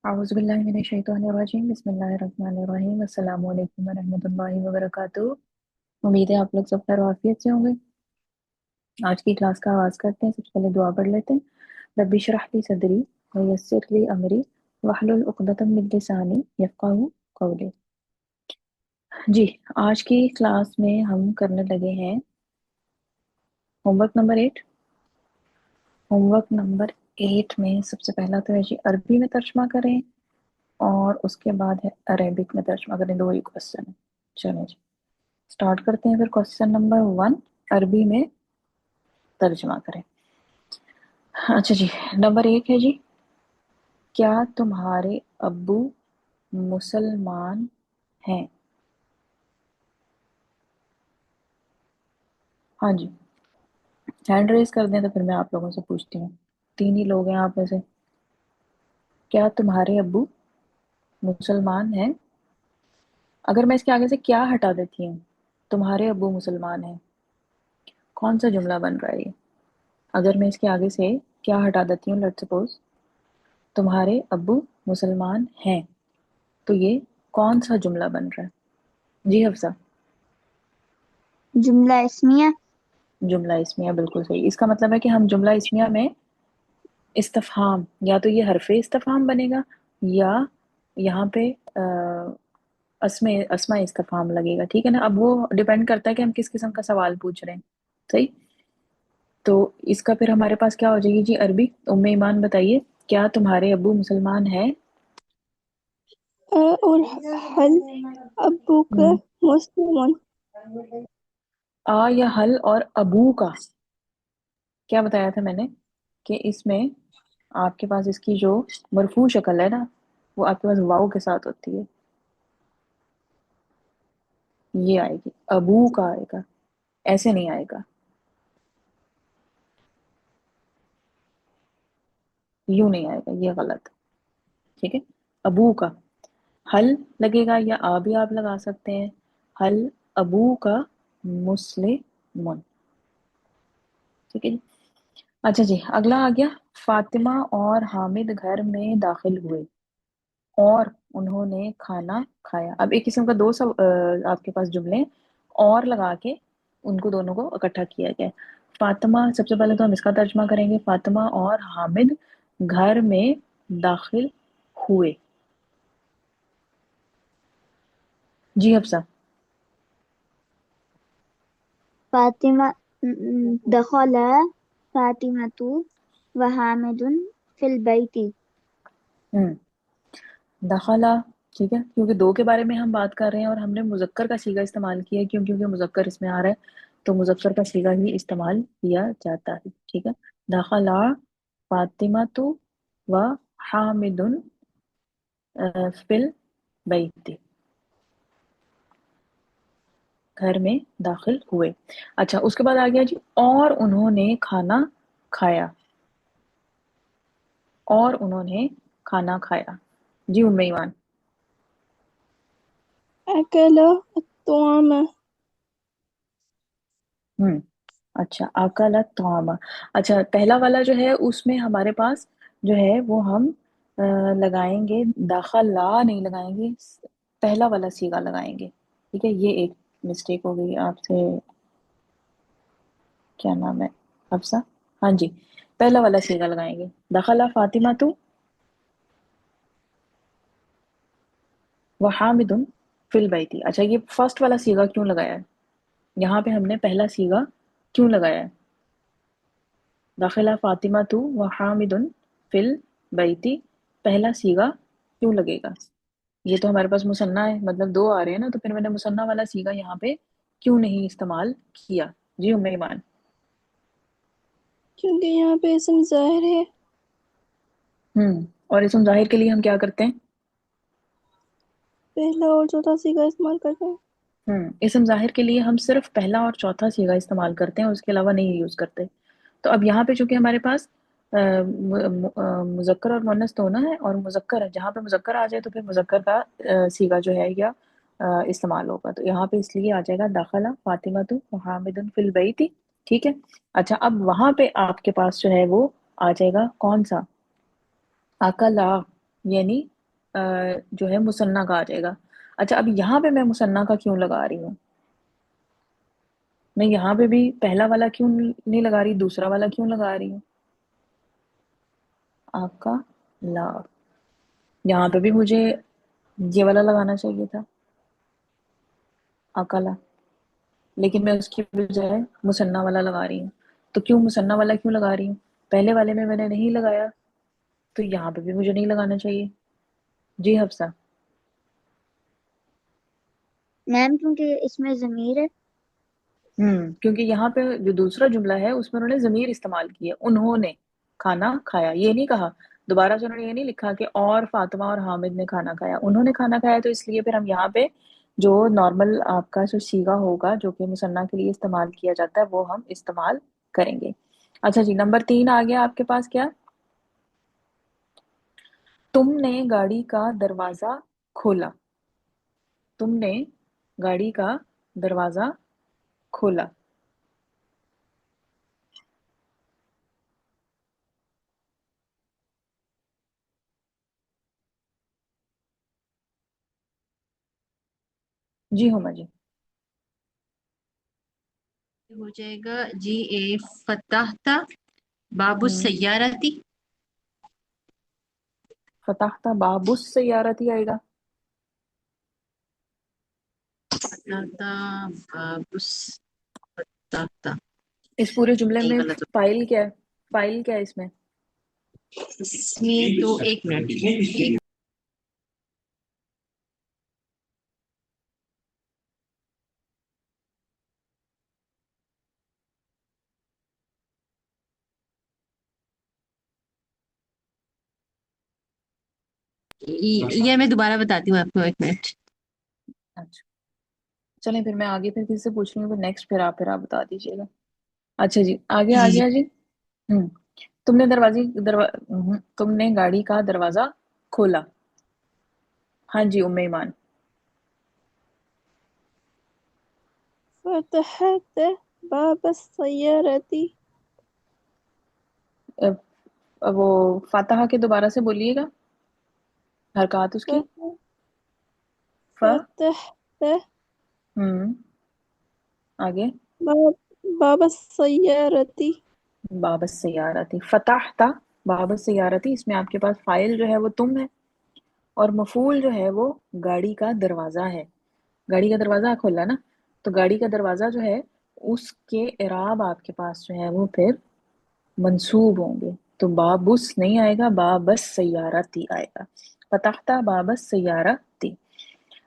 अऊज़ु बिल्लाहि मिनश शैतानिर रजीम बिस्मिल्लाहिर रहमानिर रहीम अस्सलामु अलैकुम व रहमतुल्लाहि व बरकातुहू। उम्मीद है आप लोग सब खैर आफियत से होंगे। आज की क्लास का आगाज़ करते हैं। सबसे पहले दुआ पढ़ लेते हैं। रब्बि इशरह ली सदरी व यस्सिर ली अमरी वहलुल उक़दतम मिन लिसानी यफ़क़हू क़ौली। जी, आज की क्लास में हम करने लगे हैं होमवर्क नंबर 8। होमवर्क नंबर 8 में सबसे पहला तो है जी अरबी में तर्जुमा करें और उसके बाद है अरेबिक में तर्जुमा करें। दो ही क्वेश्चन है। चलो जी स्टार्ट करते हैं। फिर क्वेश्चन नंबर 1 अरबी में तर्जुमा करें। अच्छा जी, नंबर 1 है जी, क्या तुम्हारे अब्बू मुसलमान हैं? हाँ जी, हैंड रेज कर दें तो फिर मैं आप लोगों से पूछती हूँ। 3 ही लोग हैं आप में से। क्या तुम्हारे अब्बू मुसलमान हैं? अगर मैं इसके आगे से क्या हटा देती हूँ, तुम्हारे अब्बू मुसलमान हैं, कौन सा जुमला बन रहा है ये? अगर मैं इसके आगे से क्या हटा देती हूँ, लेट्स सपोज तुम्हारे अब्बू मुसलमान हैं, तो ये कौन सा जुमला बन रहा है? जी हफ्सा। जुमला इस्मिया। जुमला इस्मिया, बिल्कुल सही। इसका मतलब है कि हम जुमला इस्मिया में इस्तफहाम, या तो ये हरफे इस्तफहाम बनेगा या यहाँ पे अस्मे अस्मा इस्तफहाम लगेगा। ठीक है ना। अब वो डिपेंड करता है कि हम किस किस्म का सवाल पूछ रहे हैं। सही। तो इसका फिर हमारे पास क्या हो जाएगी जी अरबी। उम्मे ईमान बताइए, क्या तुम्हारे अब्बू मुसलमान है? और हल अब्बू का हम्म। मुस्लिम। आ या हल और अबू का क्या बताया था मैंने कि इसमें आपके पास इसकी जो मरफू शक्ल है ना, वो आपके पास वाव के साथ होती है। ये आएगी, अबू का आएगा, ऐसे नहीं आएगा, यूं नहीं आएगा, ये गलत है। ठीक है। अबू का हल लगेगा या आ भी आप लगा सकते हैं। हल अबू का मुस्लिम। ठीक है जी। अच्छा जी, अगला आ गया। फातिमा और हामिद घर में दाखिल हुए और उन्होंने खाना खाया। अब एक किस्म का आपके पास जुमले हैं, और लगा के उनको दोनों को इकट्ठा किया गया है। फातिमा, सबसे पहले तो हम इसका तर्जमा करेंगे। फातिमा और हामिद घर में दाखिल हुए। जी हफ्सा। फातिमा दखला फातिमतु व हामिदुन फिल बैती। हम्म। दखला, ठीक है, क्योंकि दो के बारे में हम बात कर रहे हैं और हमने मुजक्कर का सीगा इस्तेमाल किया है। क्यों? क्योंकि मुजक्कर इसमें आ रहा है, तो मुजक्कर का सीगा ही इस्तेमाल किया जाता है। ठीक है। दखला फातिमातु व हामिदुन फिल बैती, घर में दाखिल हुए। अच्छा, उसके बाद आ गया जी और उन्होंने खाना खाया। और उन्होंने खाना खाया। जी उम्मे ईमान। अकला तोआमा। हम्म। अच्छा, अकला तौमा। अच्छा, पहला वाला जो है उसमें हमारे पास जो है वो हम लगाएंगे, दाखला नहीं लगाएंगे, पहला वाला सीगा लगाएंगे। ठीक है, ये एक मिस्टेक हो गई आपसे। क्या नाम है? हफ्सा। हाँ जी, पहला वाला सीगा लगाएंगे। दखला फातिमा तू व हामिदुन फिल बैती। अच्छा, ये फर्स्ट वाला सीगा क्यों लगाया है? यहाँ पे हमने पहला सीगा क्यों लगाया है? दाखिला फातिमा तू व हामिदुन फिल बैती, पहला सीगा क्यों लगेगा? ये तो हमारे पास मुसन्ना है, मतलब दो आ रहे हैं ना, तो फिर मैंने मुसन्ना वाला सीगा यहाँ पे क्यों नहीं इस्तेमाल किया? जी उम्मे ईमान। क्योंकि यहाँ पे इसम ज़ाहिर है। और इसम जाहिर के लिए हम क्या करते हैं? पहला और चौथा सीगा इस्तेमाल करते हैं। इसम जाहिर के लिए हम सिर्फ पहला और चौथा सीगा इस्तेमाल करते हैं, उसके अलावा नहीं यूज करते। तो अब यहाँ पे चूंकि हमारे पास मुजक्कर और मुन्नस दोनों है, और मुजक्कर है, जहाँ पे मुजक्कर आ जाए तो फिर मुजक्कर का सीगा जो है या इस्तेमाल होगा। तो यहाँ पे इसलिए आ जाएगा दाखला फातिमा तु हामिदुन फिल बैती। ठीक है। अच्छा, अब वहां पे आपके पास जो है वो आ जाएगा कौन सा? अकला, यानी जो है मुसन्ना का आ जाएगा। अच्छा, अब यहाँ पे मैं मुसन्ना का क्यों लगा रही हूँ? मैं यहाँ पे भी पहला वाला क्यों नहीं लगा रही, दूसरा वाला क्यों लगा रही हूँ? आपका ला, यहाँ पे भी मुझे ये वाला लगाना चाहिए था, अकला, लेकिन मैं उसकी बजाय मुसन्ना वाला लगा रही हूँ। तो क्यों मुसन्ना वाला क्यों लगा रही हूँ? पहले वाले में मैंने नहीं लगाया, तो यहाँ पे भी मुझे नहीं लगाना चाहिए। जी हफ्सा। मैम क्योंकि इसमें ज़मीर है। क्योंकि यहाँ पे जो दूसरा जुमला है उसमें उन्होंने ज़मीर इस्तेमाल की है, उन्होंने खाना खाया, ये नहीं कहा। दोबारा से उन्होंने ये नहीं लिखा कि और फातिमा और हामिद ने खाना खाया, उन्होंने खाना खाया। तो इसलिए फिर हम यहाँ पे जो नॉर्मल आपका जो सीगा होगा जो कि मुसन्ना के लिए इस्तेमाल किया जाता है वो हम इस्तेमाल करेंगे। अच्छा जी, नंबर 3 आ गया आपके पास। क्या? तुमने गाड़ी का दरवाजा खोला। तुमने गाड़ी का दरवाजा खोला। जी हुमा जी। हो जाएगा जी। ए फताहता बाबू हम्म सैयारती। फताहता बाबुस सैयारती आएगा। फताहता बाबूस फताहता। इस पूरे जुमले नहीं, में गलत हो। फाइल क्या है? फाइल क्या है इसमें? इसमें तो एक मिनट, ये मैं दोबारा बताती हूँ आपको, एक मिनट। अच्छा, चलें फिर मैं आगे फिर किसी से पूछ रही हूँ, नेक्स्ट फिर आप बता दीजिएगा। अच्छा जी, आगे जी आ जी जी। गया जी। हम्म तुमने गाड़ी का दरवाजा खोला। हाँ जी, उम्मे ईमान। فتحت باب السيارة। अ, वो फातहा के दोबारा से बोलिएगा, हरकत उसकी। ف- फ فتحت हम्म आगे। باب باب السيارة। बाबस सैयारती, फताहता बाबस सैयारती, इसमें आपके पास फाइल जो है वो तुम है, और मफूल जो है वो गाड़ी का दरवाजा है। गाड़ी का दरवाजा खोला ना, तो गाड़ी का दरवाजा जो है उसके इराब आपके पास जो है वो फिर मंसूब होंगे। तो बाबुस नहीं आएगा, बाबस सैयारती आएगा। फताहता बाबस सैयारती।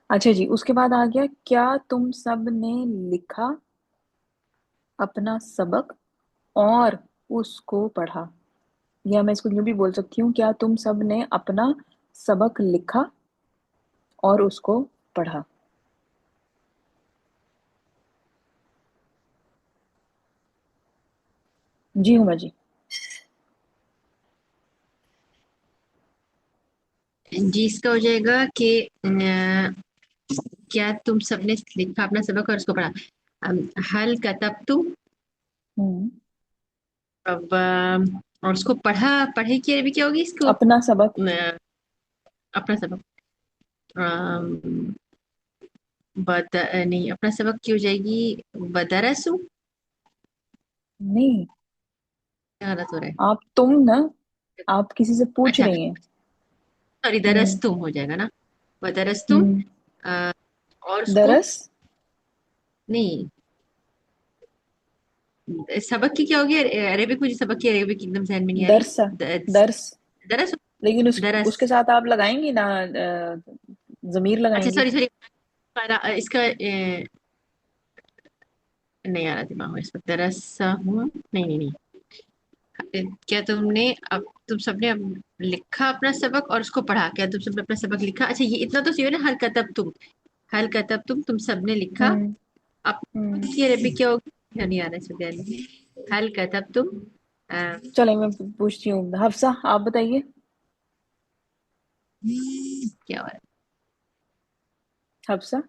अच्छा जी, उसके बाद आ गया, क्या तुम सब ने लिखा अपना सबक और उसको पढ़ा? या मैं इसको यूं भी बोल सकती हूँ, क्या तुम सब ने अपना सबक लिखा और उसको पढ़ा? जी हुमा जी। जी, इसका हो जाएगा कि क्या तुम सबने लिखा अपना सबक और उसको पढ़ा। हल कतब तुम। हम्म अब और उसको पढ़ा, पढ़े की अरबी क्या होगी इसको? अपना सबक। अपना सबक। अम, नहीं, अपना सबक की हो जाएगी बदरसु। नहीं, गलत हो रहा है। तुम ना, आप किसी से पूछ अच्छा, रही हैं। सॉरी, दरस हम्म तुम हो जाएगा ना। बदरस तुम। हम्म अ, और उसको दरस। नहीं, सबक की क्या होगी अरेबिक? मुझे सबक की अरेबिक एकदम जहन में नहीं आ रही। दरस। द- दर्स। दरस। लेकिन दरस। उसके साथ आप लगाएंगी ना, जमीर अच्छा, लगाएंगी। सॉरी सॉरी, इसका नहीं आ रहा दिमाग में इस वक्त। दरस हूँ, नहीं नहीं नहीं। क्या तुमने अब तुम सबने अब लिखा अपना सबक और उसको पढ़ा? क्या तुम सबने अपना सबक लिखा? अच्छा, ये इतना तो सही है ना। हल कतब तुम, हल कतब तुम सबने लिखा। हम्म अब हम्म की अरबी क्या होगी? नहीं आ रहा इस वक्त। हल कतब तुम। चले मैं पूछती हूँ, हफ्सा आप बताइए। क्या हो रहा हफ्सा,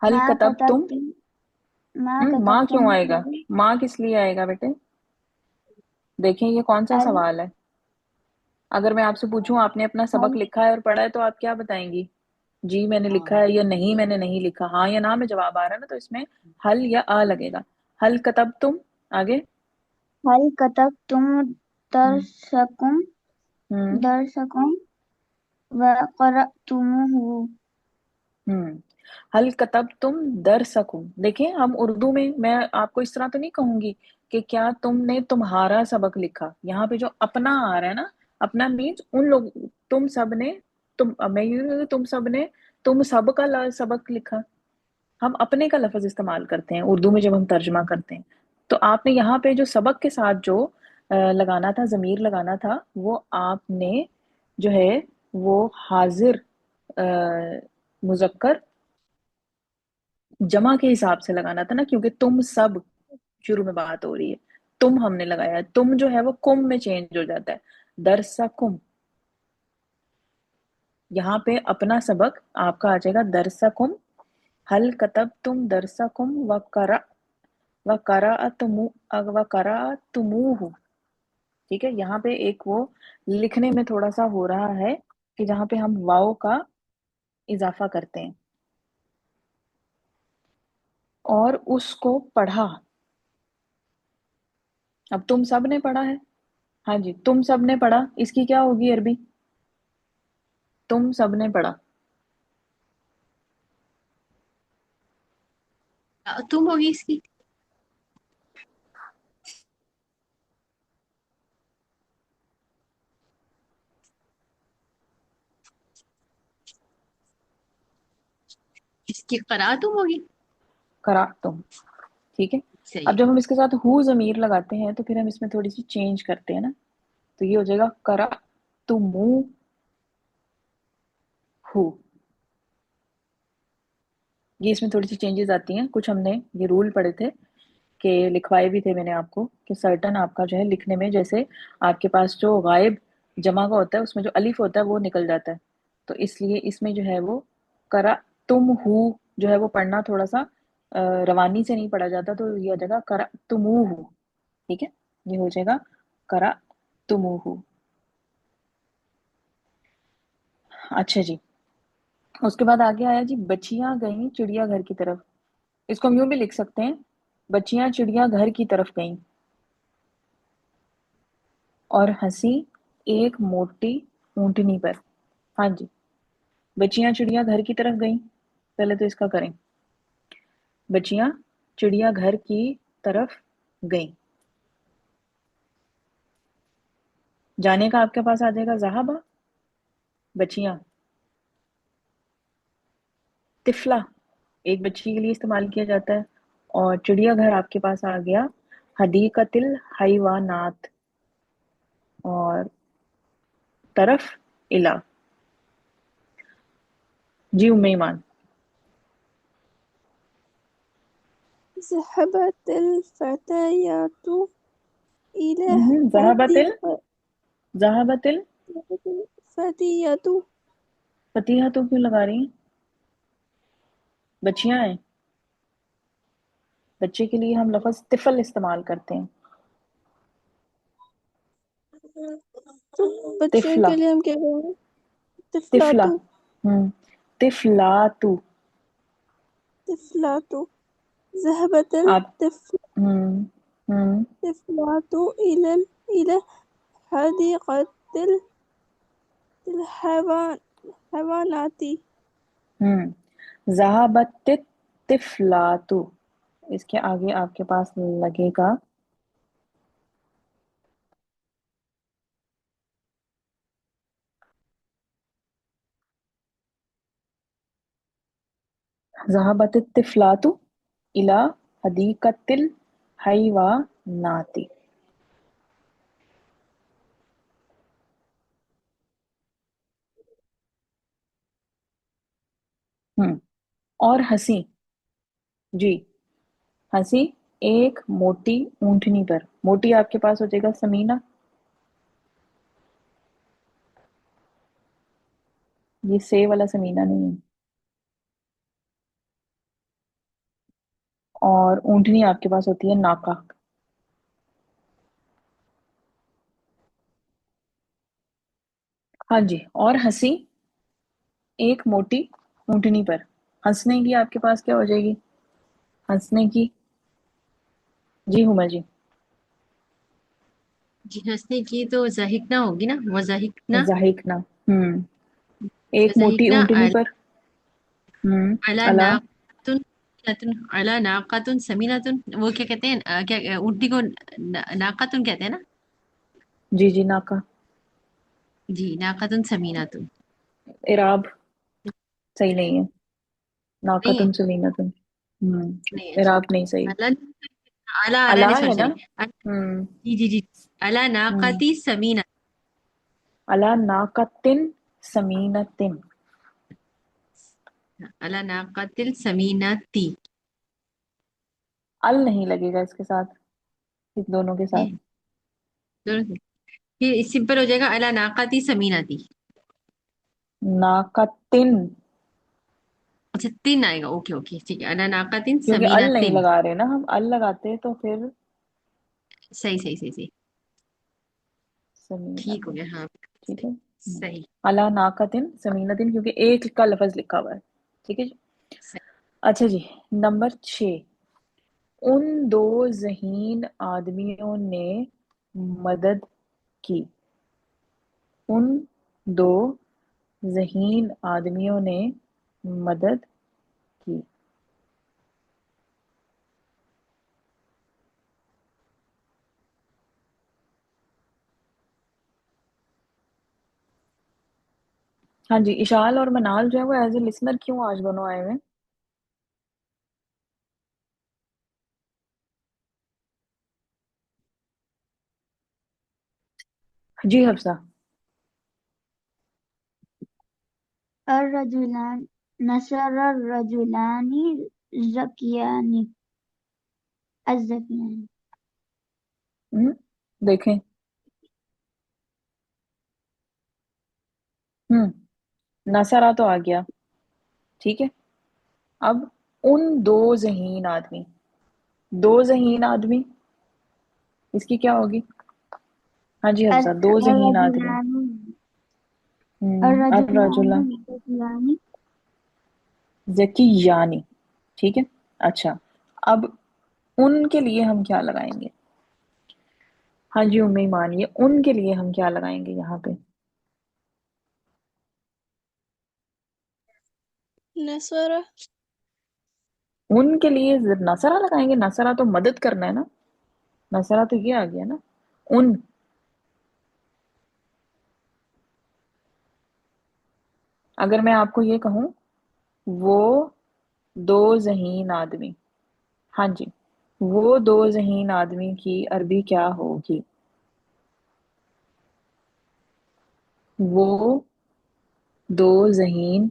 हल ما कतब तुम। كتبت ما माँ كتبتم क्यों आएगा? माँ किस लिए आएगा बेटे? देखें ये कौन सा हल सवाल है। अगर मैं आपसे पूछूं आपने अपना सबक हल लिखा है और पढ़ा है तो आप क्या बताएंगी? जी मैंने लिखा है या नहीं मैंने नहीं लिखा, हाँ या ना में जवाब आ रहा है ना, तो इसमें हल या आ लगेगा। हल कतब तुम, आगे। हल कतब तुम हम्म दरसकुम हम्म दरसकुम व क़रअतुमुहु। हम्म हल कतब तुम दर सकूं, देखिए हम उर्दू में, मैं आपको इस तरह तो नहीं कहूंगी कि क्या तुमने तुम्हारा सबक लिखा। यहाँ पे जो अपना आ रहा है ना, अपना मीन्स उन लोग, तुम सब ने, तुम, अब मैं यूं नहीं कहूंगी तुम सब ने तुम सब का सबक लिखा। हम अपने का लफ्ज इस्तेमाल करते हैं उर्दू में जब हम तर्जमा करते हैं। तो आपने यहाँ पे जो सबक के साथ जो लगाना था, जमीर लगाना था, वो आपने जो है वो हाजिर मुजक्कर जमा के हिसाब से लगाना था ना, क्योंकि तुम सब शुरू में बात हो रही है। तुम हमने लगाया है, तुम जो है वो कुम में चेंज हो जाता है, दरसा कुम। यहाँ पे अपना सबक आपका आ जाएगा दरसा कुम। हल कतब तुम दरसा कुम व करा तुमूहु। ठीक है, यहाँ पे एक वो लिखने में थोड़ा सा हो रहा है कि जहाँ पे हम वाव का इजाफा करते हैं। और उसको पढ़ा, अब तुम सब ने पढ़ा है। हाँ जी, तुम सब ने पढ़ा, इसकी क्या होगी अरबी? तुम सब ने पढ़ा। तुम होगी इसकी। इसकी करा तुम होगी। करा तुम। ठीक है। सही अब है। जब हम इसके साथ हु जमीर लगाते हैं तो फिर हम इसमें थोड़ी सी चेंज करते हैं ना, तो ये हो जाएगा करा तुमु हु। ये इसमें थोड़ी सी चेंजेस आती हैं, कुछ हमने ये रूल पढ़े थे कि लिखवाए भी थे मैंने आपको, कि सर्टन आपका जो है लिखने में, जैसे आपके पास जो गायब जमा का होता है उसमें जो अलिफ होता है वो निकल जाता है। तो इसलिए इसमें जो है वो करा तुम हु जो है वो पढ़ना थोड़ा सा रवानी से नहीं पढ़ा जाता, तो ये हो जाएगा करा तुमु हु। ठीक है, ये हो जाएगा करा तुमु हु। अच्छा जी, उसके बाद आगे आया जी, बच्चियां गईं चिड़ियाघर की तरफ। इसको हम यूं भी लिख सकते हैं, बच्चियां चिड़ियाघर की तरफ गईं और हंसी एक मोटी ऊंटनी पर। हाँ जी, बच्चियां चिड़ियाघर की तरफ गईं, पहले तो इसका करें। बच्चियां चिड़ियाघर की तरफ गईं, जाने का आपके पास आ जाएगा ज़हाबा। बच्चियां, तिफला एक बच्ची के लिए इस्तेमाल किया जाता है। और चिड़ियाघर आपके पास आ गया हदीकतिल हैवानात। और तरफ इला। जी उम्मे ईमान। ذهبت الفتيات إلى ज़हाबतिल, حديقة ज़हाबतिल الفتيات फतीहा तो क्यों लगा रही हैं? बच्चियां हैं, बच्चे के लिए हम लफ्ज तिफल इस्तेमाल करते हैं। तो बच्चों तिफला, के लिए हम क्या कहेंगे? तिफला। तिफलातु तिफलातु। तिफलातु ذهبت आप हम्म الطفلات إلى حديقة الحيوانات. ज़हाबत तिफलातु, इसके आगे आपके पास लगेगा ज़हाबत तिफलातु इला हदीकतिल हैवानाती। हम्म और हंसी, जी, हंसी एक मोटी ऊंटनी पर। मोटी आपके पास हो जाएगा समीना, ये से वाला समीना नहीं है। और ऊंटनी आपके पास होती है नाका। हाँ जी, और हंसी एक मोटी ऊँटनी पर। हंसने की आपके पास क्या हो जाएगी? हंसने की, जी हुमा जी। जी हंसने की तो ज़ाहिकना होगी ना, वो ज़ाहिकना। ज़ाहिकना। एक मोटी ज़ाहिकना ऊँटनी पर। अला अला। नाक़तुन अला नाक़तुन समीनतुन, वो क्या कहते हैं, क्या ऊँटनी को नाक़तुन कहते हैं ना। जी जी, नाका। जी नाक़तुन समीनतुन। इराब सही नहीं है। नहीं है। नाकतुन समीनतुन। नहीं है, इराब अच्छा। नहीं सही। अला, अला अला अला नहीं, सॉरी है ना। सॉरी। हम्म। जी जी जी। अला हम्म। नाक़ती समीना। अला नाकतिन समीनतिन। अला नाक़तिल समीनती। अल नहीं लगेगा इसके साथ, इस दोनों के साथ। दोनों से। फिर सिंपल हो जाएगा, अला नाक़ती समीनती। नाकतिन, अच्छा तीन आएगा, ओके ओके ठीक है, अला नाक़तिन क्योंकि अल नहीं समीनतिन। लगा रहे ना हम, अल लगाते तो फिर सही सही सही सही। ठीक हो समीनतिन। गया, हाँ। ठीक सही है। सही अला नाकतिन समीनतिन, क्योंकि एक का लफज लिखा हुआ है। ठीक है जी। सही। अच्छा जी, नंबर 6। उन दो ज़हीन आदमियों ने मदद की। उन दो ज़हीन आदमियों ने मदद की। हाँ जी, इशाल और मनाल जो है वो एज ए लिसनर क्यों आज दोनों आए हुए हैं? जी हफ्सा। الرجلان نشر الرجلان الذكيان الذكيان हम्म, देखें। नसरा तो आ गया। ठीक है। अब उन दो ज़हीन आदमी, दो ज़हीन आदमी, इसकी क्या होगी? हाँ जी हफ्सा, दो ज़हीन आदमी। الرجلان الرجلان अर्रजुला الذكيان जकी यानी। ठीक है। अच्छा, अब उनके लिए हम क्या लगाएंगे? हाँ जी उम्मी मानिए, उनके लिए हम क्या लगाएंगे यहाँ पे? नसरा। उनके लिए नसरा लगाएंगे। नसरा तो मदद करना है ना, नसरा तो ये आ गया ना। उन, अगर मैं आपको ये कहूं, वो दो ज़हीन आदमी, हाँ जी, वो दो ज़हीन आदमी की अरबी क्या होगी? वो दो ज़हीन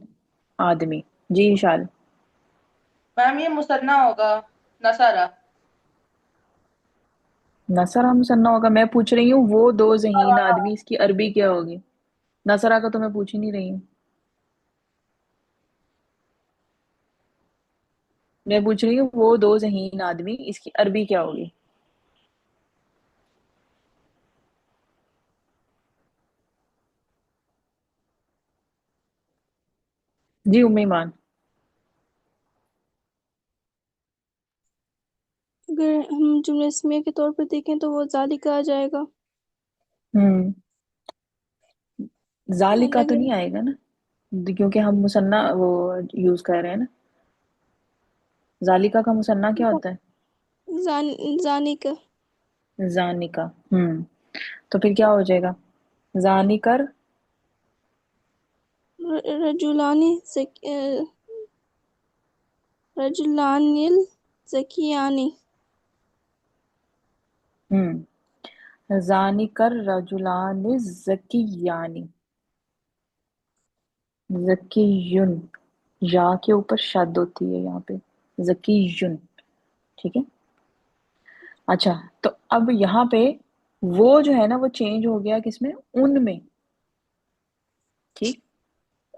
आदमी। जी विशाल। मैम ये मुसन्ना होगा, नसारा। नसरा मुसन्ना होगा? मैं पूछ रही हूँ वो दो हाँ ज़हीन हाँ। आदमी, इसकी अरबी क्या होगी? नसरा का तो मैं पूछ ही नहीं रही हूँ। मैं पूछ रही हूँ वो दो ज़हीन आदमी, इसकी अरबी क्या होगी? जी उम्मी ईमान। अगर हम जुमला इस्मिया के तौर पर देखें तो वो ज़ालिका आ जाएगा। हम्म। और जालिका तो अगर नहीं आएगा ना, क्योंकि हम मुसन्ना वो यूज कर रहे हैं ना। जालिका का मुसन्ना क्या होता है? जान जानिका। जानिका। तो फिर क्या हो जाएगा? जानिकर। रजुलानी रजुलानिल ज़कियानी। जानिकर रजुलान जकियानी। जकीयुन, या के ऊपर शद होती है यहाँ पे। जकीयुन। ठीक है। अच्छा, तो अब यहाँ पे वो जो है ना वो चेंज हो गया किसमें? उनमें। ठीक।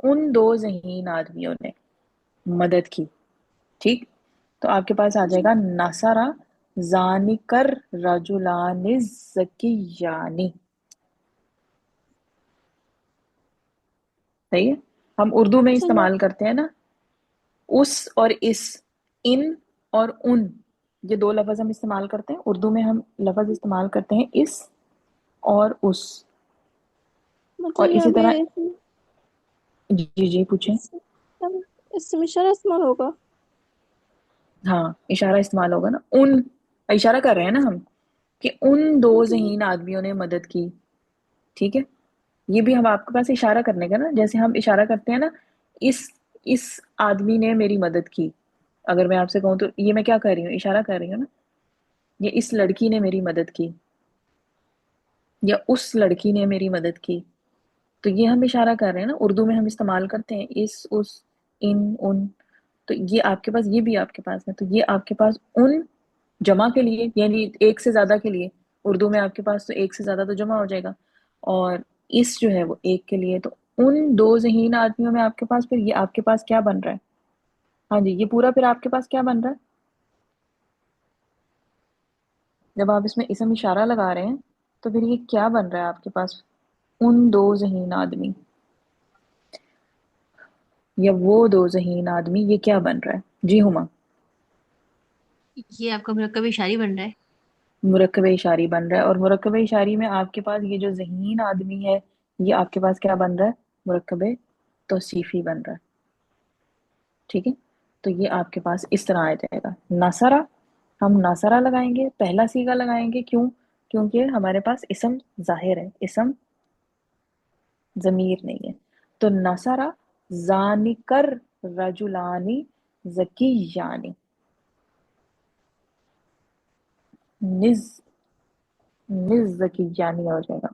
उन दो ज़हीन आदमियों ने मदद की। ठीक। तो आपके पास आ जी। जाएगा नसरा जानिकर रजुलान जकियानी। صحیح ہے. ہم اردو میں چلو استعمال کرتے ہیں نا اس اور اس، ان اور ان، یہ دو لفظ ہم استعمال کرتے ہیں اردو میں. ہم لفظ استعمال کرتے ہیں اس اور اس. اور مطلب یہاں اسی پہ طرح جی جی پوچھیں. اس میں اشارہ استعمال ہوگا. ہاں اشارہ استعمال ہوگا نا. ان اشارہ کر رہے ہیں نا ہم کہ ان دو ذہین آدمیوں نے مدد کی. ٹھیک ہے. یہ بھی ہم آپ کے پاس اشارہ کرنے کا نا، جیسے ہم اشارہ کرتے ہیں نا اس اس آدمی نے میری مدد کی. اگر میں آپ سے کہوں تو یہ میں کیا کر رہی ہوں؟ اشارہ کر رہی ہوں نا. یہ اس لڑکی نے میری مدد کی یا اس لڑکی نے میری مدد کی. تو یہ ہم اشارہ کر رہے ہیں نا. اردو میں ہم استعمال کرتے ہیں اس، ان، ان. تو یہ آپ کے پاس، یہ بھی آپ کے پاس ہے. تو یہ آپ کے پاس ان جمع کے لیے، یعنی ایک سے زیادہ کے لیے. اردو میں آپ کے پاس تو ایک سے زیادہ تو جمع ہو جائے گا، اور اس جو ہے وہ ایک کے لیے. تو ان دو ذہین آدمیوں میں آپ کے پاس، پھر یہ آپ کے پاس کیا بن رہا ہے؟ ہاں جی، یہ پورا پھر آپ کے پاس کیا بن رہا ہے جب آپ اس میں اسم اشارہ لگا رہے ہیں؟ تو پھر یہ کیا بن رہا ہے آپ کے پاس؟ ان دو ذہین آدمی یا وہ دو ذہین آدمی، یہ کیا بن رہا ہے؟ جی ہما. یہ آپ کا مرکب اشاری بن رہا ہے. مرکب اشاری بن رہا ہے. اور مرکب اشاری میں آپ کے پاس یہ جو ذہین آدمی ہے، یہ آپ کے پاس کیا بن رہا ہے؟ مرکب توصیفی بن رہا ہے. ٹھیک ہے. تو یہ آپ کے پاس اس طرح آ جائے گا. نصرہ، ہم نصرہ لگائیں گے، پہلا صیغہ لگائیں گے. کیوں؟ کیونکہ ہمارے پاس اسم ظاہر ہے، اسم ضمیر نہیں ہے. تو نصرہ ذانکر رجلانی زکیانی، نز زکیانی ہو جائے گا.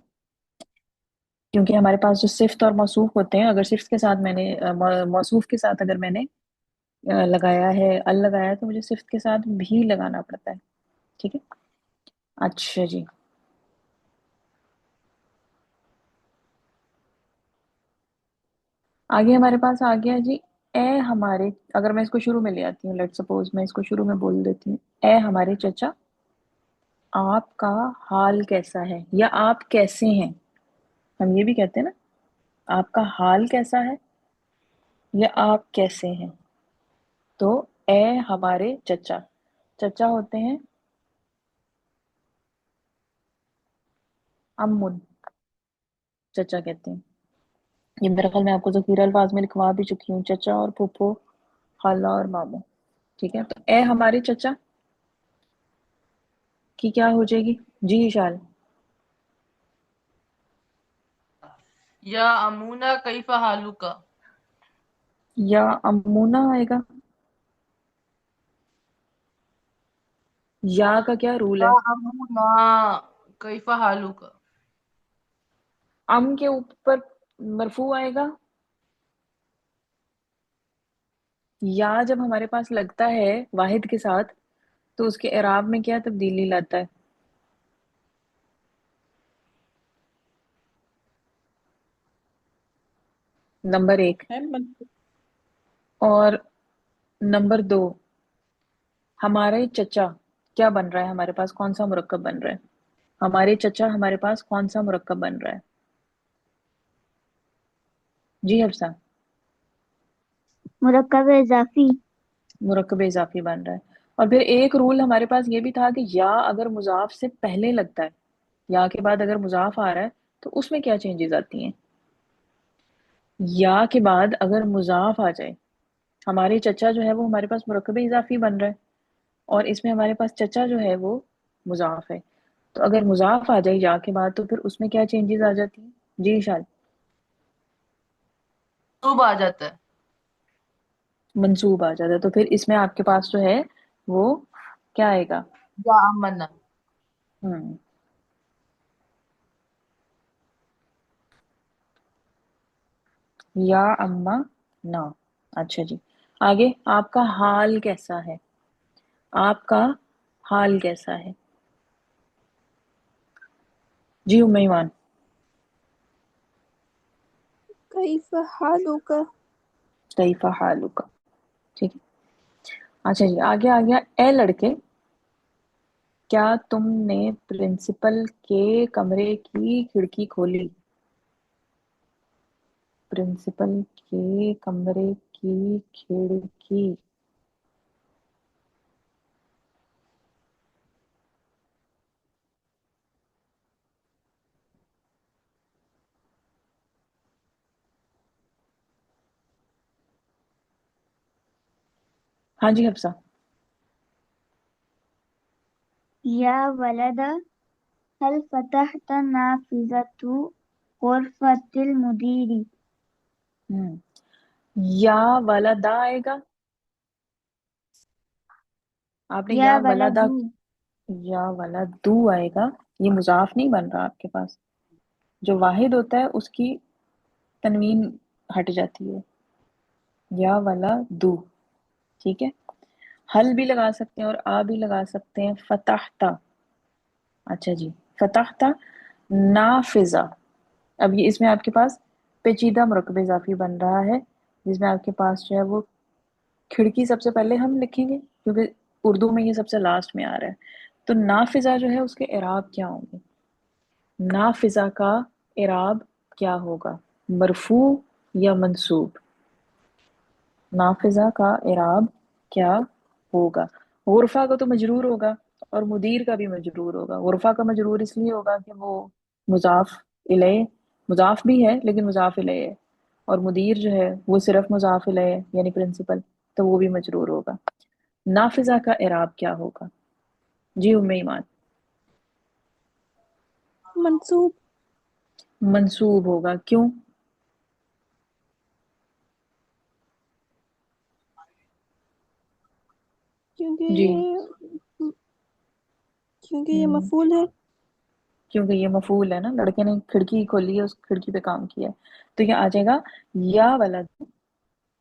کیونکہ ہمارے پاس جو صفت اور موصوف ہوتے ہیں، اگر صفت کے ساتھ میں نے موصوف کے ساتھ اگر میں نے لگایا ہے، ال لگایا ہے، تو مجھے صفت کے ساتھ بھی لگانا پڑتا ہے. ٹھیک ہے. اچھا جی، آگے ہمارے پاس آ گیا جی اے ہمارے. اگر میں اس کو شروع میں لے آتی ہوں، لیٹ سپوز میں اس کو شروع میں بول دیتی ہوں، اے ہمارے چچا، آپ کا حال کیسا ہے، یا آپ کیسے ہیں. ہم یہ بھی کہتے ہیں نا، آپ کا حال کیسا ہے یا آپ کیسے ہیں. تو اے ہمارے چچا، چچا ہوتے ہیں امن، چچا کہتے ہیں. یہ میرے خیال میں آپ کو ذخیرہ الفاظ میں لکھوا بھی چکی ہوں، چچا اور پھوپھو، خالہ اور ماموں. ٹھیک ہے. تو اے ہمارے چچا کی کیا ہو جائے گی؟ جی اشال. یا امونا کیف حالک. یا امونا آئے گا. یا کا کیا رول یا ہے؟ امونا کیف حالک. ام کے اوپر مرفوع آئے گا. یا جب ہمارے پاس لگتا ہے واحد کے ساتھ، تو اس کے اعراب میں کیا تبدیلی لاتا ہے؟ نمبر ایک. اور نمبر دو، ہمارے چچا کیا بن رہا ہے ہمارے پاس؟ کون سا مرکب بن رہا ہے ہمارے چچا؟ ہمارے پاس کون سا مرکب بن رہا ہے؟ جی حفصہ. مرکب اضافی. مرکب اضافی بن رہا ہے. اور پھر ایک رول ہمارے پاس یہ بھی تھا کہ یا اگر مضاف سے پہلے لگتا ہے، یا کے بعد اگر مضاف آ رہا ہے، تو اس میں کیا چینجز آتی ہیں؟ یا کے بعد اگر مضاف آ جائے، ہمارے چچا جو ہے وہ ہمارے پاس مرکب اضافی بن رہا ہے، اور اس میں ہمارے پاس چچا جو ہے وہ مضاف ہے. تو اگر مضاف آ جائے یا کے بعد، تو پھر اس میں کیا چینجز آ جاتی ہیں؟ جی شال. صوب آ جاتا ہے. منصوب آ جاتا ہے. تو پھر اس میں آپ کے پاس جو ہے وہ کیا آئے گا؟ یا امنا. ہوں یا اما نا. اچھا جی، آگے آپ کا حال کیسا ہے؟ آپ کا حال کیسا ہے؟ جی ام ایمان. کیف حالک. کیف حالک. ٹھیک ہے. اچھا جی، آگے آ گیا اے لڑکے، کیا تم نے پرنسپل کے کمرے کی کھڑکی کھولی؟ प्रिंसिपल के कमरे की खिड़की। हाँ जी हफ्सा। या वलद हल फतहत नाफिज़तु गुरफतिल मुदीरी। या वलदा आएगा, आपने या या वलदा, वलदू या वलदू आएगा। ये मुजाफ नहीं बन रहा आपके पास, जो वाहिद होता है उसकी तनवीन हट जाती है। या वलदू, ठीक है। हल भी लगा सकते हैं और आ भी लगा सकते हैं। फतहता, अच्छा जी, फतहता नाफिजा। अब ये इसमें आपके पास पेचीदा मुरक्कब इजाफी बन रहा है, जिसमें आपके पास जो है वो खिड़की सबसे पहले हम लिखेंगे क्योंकि उर्दू में ये सबसे लास्ट में आ रहा है। तो नाफिजा जो है उसके इराब क्या होंगे? नाफिजा का इराब क्या होगा? मरफू या मंसूब? नाफिजा का इराब क्या होगा? गुरफा का तो मजरूर होगा और मुदीर का भी मजरूर होगा। गुरफा का मजरूर इसलिए होगा कि वो मुजाफ इलय, मुजाफ भी है लेकिन मुजाफ इलय है, और मुदीर जो है वो सिर्फ मुजाफ इलय है यानी प्रिंसिपल, तो वो भी मजरूर होगा। नाफिजा का इराब क्या होगा? जी उम्मे ईमान। मंसूब, मंसूब होगा, क्यों? क्योंकि जी ये क्योंकि ये हम्म, मफूल है। क्योंकि ये मफूल है ना, लड़के ने खिड़की खोली है, उस खिड़की पे काम किया है। तो ये आ जाएगा या वलद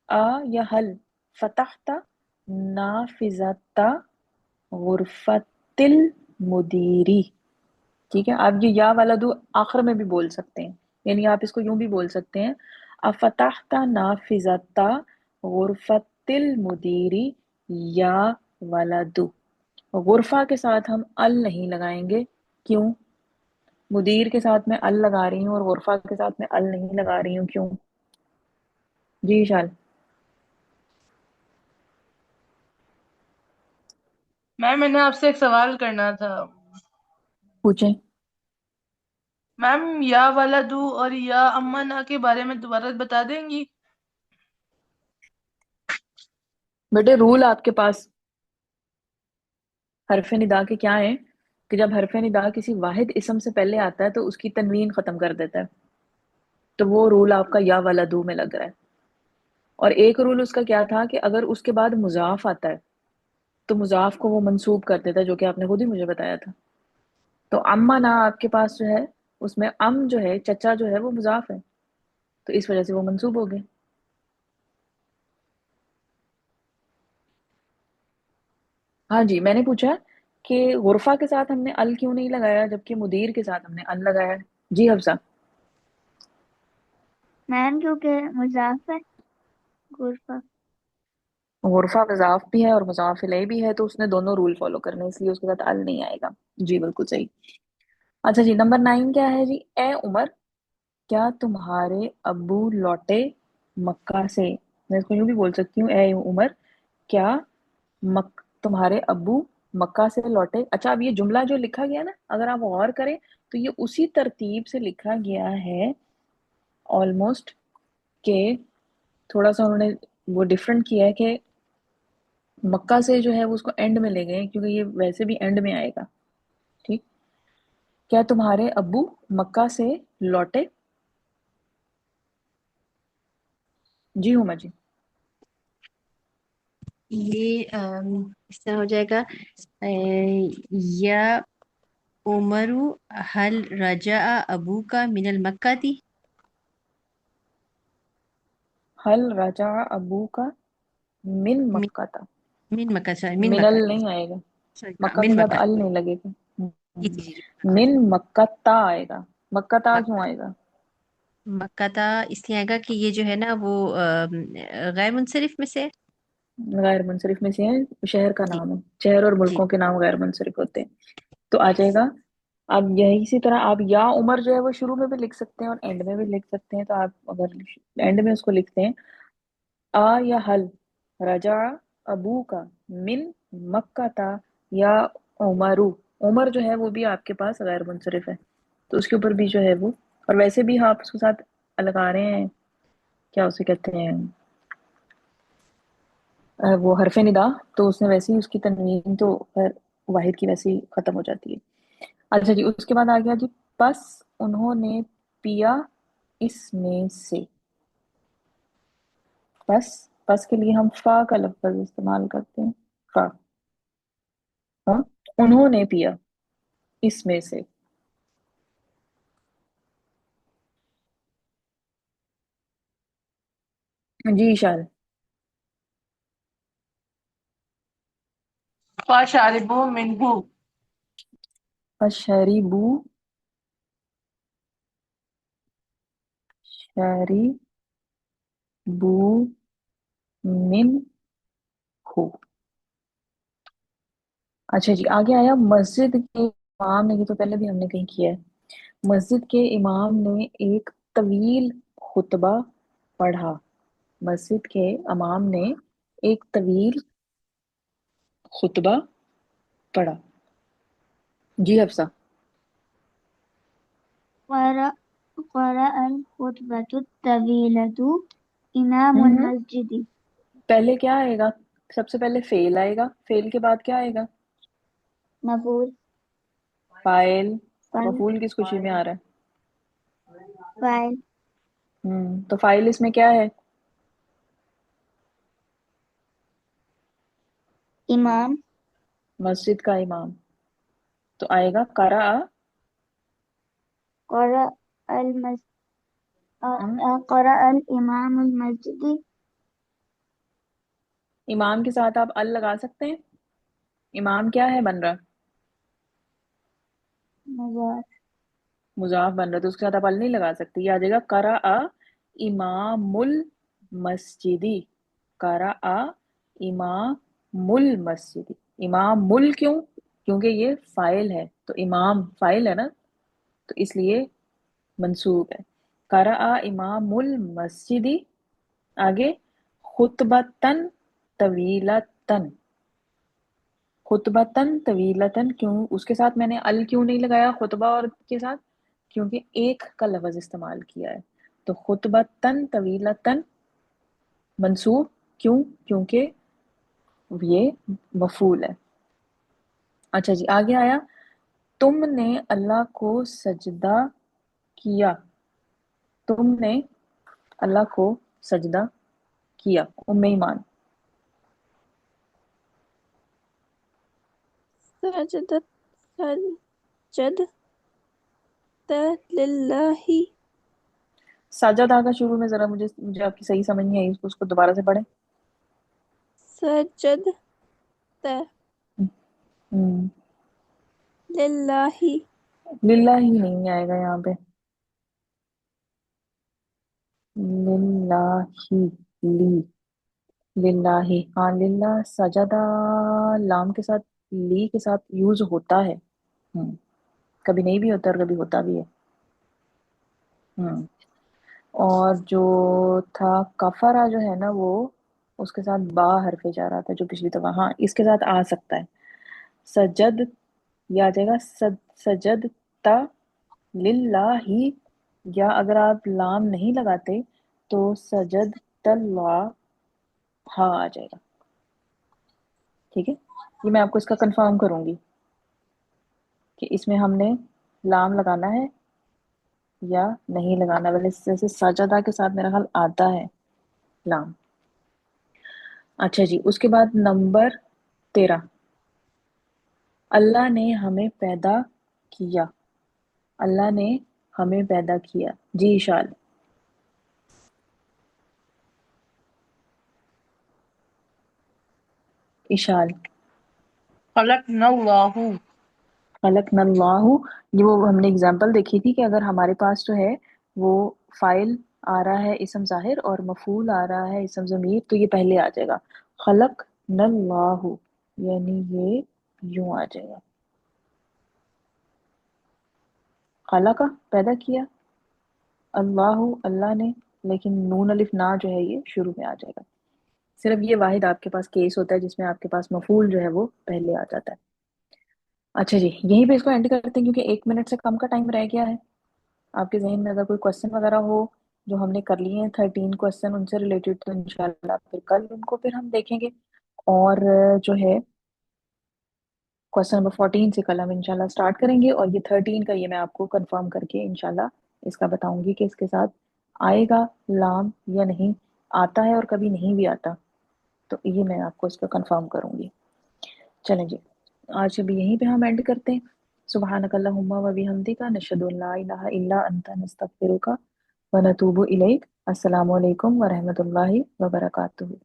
आ या हल फतहता नाफिजता गुरफतिल मुदीरी। ठीक है, आप ये या वाला दो आखिर में भी बोल सकते हैं, यानी आप इसको यूं भी बोल सकते हैं, अफतहता नाफिजता गुरफतिल मुदीरी या वलदु। गुरफा के साथ हम अल नहीं लगाएंगे, क्यों? मुदीर के साथ मैं अल लगा रही हूँ और गुरफा के साथ मैं अल नहीं लगा रही हूँ, क्यों? जी विशाल। मैम मैंने आपसे एक सवाल करना था। पूछें। मैम या वलदू और या अम्मना के बारे में दोबारा बता देंगी? बेटे रूल आपके पास हरफ निदा के क्या है कि जब हरफ निदा किसी वाहिद इसम से पहले आता है तो उसकी तनवीन खत्म कर देता है, तो वो रूल आपका या वलदू में लग रहा है। और एक रूल उसका क्या था कि अगर उसके बाद मुजाफ आता है तो मुजाफ को वो मंसूब कर देता है, जो कि आपने खुद ही मुझे बताया था। तो अम्मा ना आपके पास जो है उसमें अम जो है, चचा जो है वो मुजाफ है, तो इस वजह से वो मंसूब हो गए। हाँ जी, मैंने पूछा कि गुरफा के साथ हमने अल क्यों नहीं लगाया जबकि मुदीर के साथ हमने अल लगाया है। जी हफ्सा। मैम क्योंकि मुजाफ है गुरफा। गुरफा मुजाफ भी है और मुजाफ इलैह भी है, तो उसने दोनों रूल फॉलो करने, इसलिए उसके साथ अल नहीं आएगा। जी बिल्कुल सही। अच्छा जी, नंबर 9 क्या है जी? ए उमर, क्या तुम्हारे अब्बू लौटे मक्का से? मैं इसको यूं भी बोल सकती हूँ, ए उमर, क्या तुम्हारे अब्बू मक्का से लौटे? अच्छा, अब ये जुमला जो लिखा गया ना, अगर आप गौर करें तो ये उसी तरतीब से लिखा गया है ऑलमोस्ट, के थोड़ा सा उन्होंने वो डिफरेंट किया है कि मक्का से जो है वो उसको एंड में ले गए क्योंकि ये वैसे भी एंड में आएगा। ठीक, क्या तुम्हारे अब्बू मक्का से लौटे? जी हुमा जी। ये इस तरह हो जाएगा, या उमरु हल रजा अबू का मिनल मक्का थी। हल रजा अबू का मिन मिन, मक्का था। मिन मक्का, सॉरी मिन मिनल मक्का, नहीं आएगा, सॉरी हाँ मक्का के मिन साथ मक्का। अल नहीं लगेगा। जी जी जी हाँ, मिन मक्कता आएगा। मक्कता क्यों मक्का, आएगा? मक्का था इसलिए आएगा कि ये जो है ना वो गैर मुनसरिफ में से है। गैर मुनसरिफ में से है, शहर का जी नाम है, शहर और जी मुल्कों के नाम गैर मुनसरिफ होते हैं। तो आ जाएगा اب यही इसी तरह आप या उमर जो है वो शुरू में भी लिख सकते हैं और एंड में भी लिख सकते हैं। तो आप अगर एंड में उसको लिखते हैं आ या हल रजा अबू का मिन मक्का था या उमरू, उमर जो है वो भी आपके पास गैर मुंसरिफ है, तो उसके ऊपर भी जो है वो, और वैसे भी आप उसके साथ लगा रहे हैं, क्या उसे कहते हैं, वो हरफ निदा, तो उसने वैसे ही उसकी तनवीन तो फिर वाहिद की वैसे ही खत्म हो जाती है। अच्छा जी, उसके बाद आ गया जी, बस उन्होंने पिया इसमें से। बस के लिए हम फा का लफ्ज इस्तेमाल करते हैं, फा। हाँ, उन्होंने पिया इसमें से। जी इशाल। फशरिबू मिनहू। फशरीबू शरीबू मिन हो। अच्छा जी, आगे आया मस्जिद के इमाम ने, ये तो पहले भी हमने कहीं किया है, मस्जिद के इमाम ने एक तवील खुतबा पढ़ा। मस्जिद के इमाम ने एक तवील खुतबा पढ़ा। जी हफ्सा। قرأ قرأ الخطبة الطويلة إمام हम्म। المسجد. पहले क्या आएगा? सबसे पहले फेल आएगा, फेल के बाद क्या आएगा? مفعول. फाइल। فاعل. मफूल किस खुशी में आ रहा है? فاعل. तो फाइल इसमें क्या है? إمام. मस्जिद का इमाम, तो आएगा करा। قرأ المس... قرأ الإمام المسجد. इमाम के साथ आप अल लगा सकते हैं। इमाम क्या है बन रहा? مضاف. मुजाफ बन रहा, तो उसके साथ आप अल नहीं लगा सकते। ये आ जाएगा करा इमामुल मस्जिदी। करा इमामुल मस्जिदी। इमामुल क्यों? क्योंकि ये फाइल है, तो इमाम फाइल है ना, तो इसलिए मंसूब है। करा इमामुल मस्जिदी। आगे खुतबतन तवीलतन। खुतबतन तवीलतन, क्यों उसके साथ मैंने अल क्यों नहीं लगाया खुतबा और के साथ? क्योंकि एक का लफ्ज इस्तेमाल किया है। तो खुतबतन तवीलतन मंसूब, क्यों? क्योंकि ये मफूल है। अच्छा जी, आगे आया, तुमने अल्लाह को सजदा किया। तुमने अल्लाह को सजदा किया, उम्मे ईमान। सजदत सजदत लिल्लाहि। साजदा का शुरू में जरा मुझे मुझे आपकी सही समझ नहीं आई, उसको दोबारा से पढ़ें। सजदत हम्म। लिल्लाहि। लिल्ला ही नहीं आएगा यहाँ पे। लिल्लाही, ली, लिल्लाही, हाँ लिल्ला सजदा लाम के साथ, ली के साथ यूज होता है। कभी नहीं भी होता और कभी होता भी है। हम्म। और जो था कफरा जो है ना, वो उसके साथ बा हरफे जा रहा था जो पिछली दफा, हाँ इसके साथ आ सकता है। सजद, ये आ जाएगा सजद ता लिल्लाही, या अगर आप लाम नहीं लगाते तो सजद तल्ला हा आ जाएगा। ठीक है, ये मैं आपको इसका कंफर्म करूंगी कि इसमें हमने लाम लगाना है या नहीं लगाना। वैसे जैसे सजदा के साथ मेरा ख्याल आता है लाम। अच्छा जी, उसके बाद नंबर 13, अल्लाह ने हमें पैदा किया। अल्लाह ने हमें पैदा किया। जी इशाल। इशाल। खलकनल्लाहु। खलकनल्लाहु, ये वो हमने एग्जांपल देखी थी कि अगर हमारे पास जो है वो फाइल आ रहा है इसम ज़ाहिर और मफूल आ रहा है इसम ज़मीर, तो ये पहले आ जाएगा खलकनल्लाहु, यानी ये यूं आ जाएगा। खलका पैदा किया, अल्लाह अल्लाह ने, लेकिन नून अलिफ ना जो है ये शुरू में आ जाएगा। सिर्फ ये वाहिद आपके पास केस होता है जिसमें आपके पास मफूल जो है वो पहले आ जाता है। अच्छा जी, यहीं पे इसको एंड करते हैं क्योंकि 1 मिनट से कम का टाइम रह गया है। आपके जहन में अगर कोई क्वेश्चन वगैरह हो, जो हमने कर लिए हैं 13 क्वेश्चन उनसे रिलेटेड, तो इंशाल्लाह फिर कल उनको फिर हम देखेंगे। और जो है क्वेश्चन नंबर 14 से कल हम इंशाल्लाह स्टार्ट करेंगे, और ये 13 का ये मैं आपको कंफर्म करके इंशाल्लाह इसका बताऊंगी कि इसके साथ आएगा लाम या नहीं, आता है और कभी नहीं भी आता, तो ये मैं आपको इसका कंफर्म करूंगी। चलें जी, आज अभी यहीं पे हम एंड करते हैं। सुबहानक अल्लाहुम्मा व बिहम्दिका नशहदु अन ला इलाहा इल्ला अंता नस्तगफिरुका व नतूबु इलैक। अस्सलामु अलैकुम व रहमतुल्लाहि व बरकातुहू।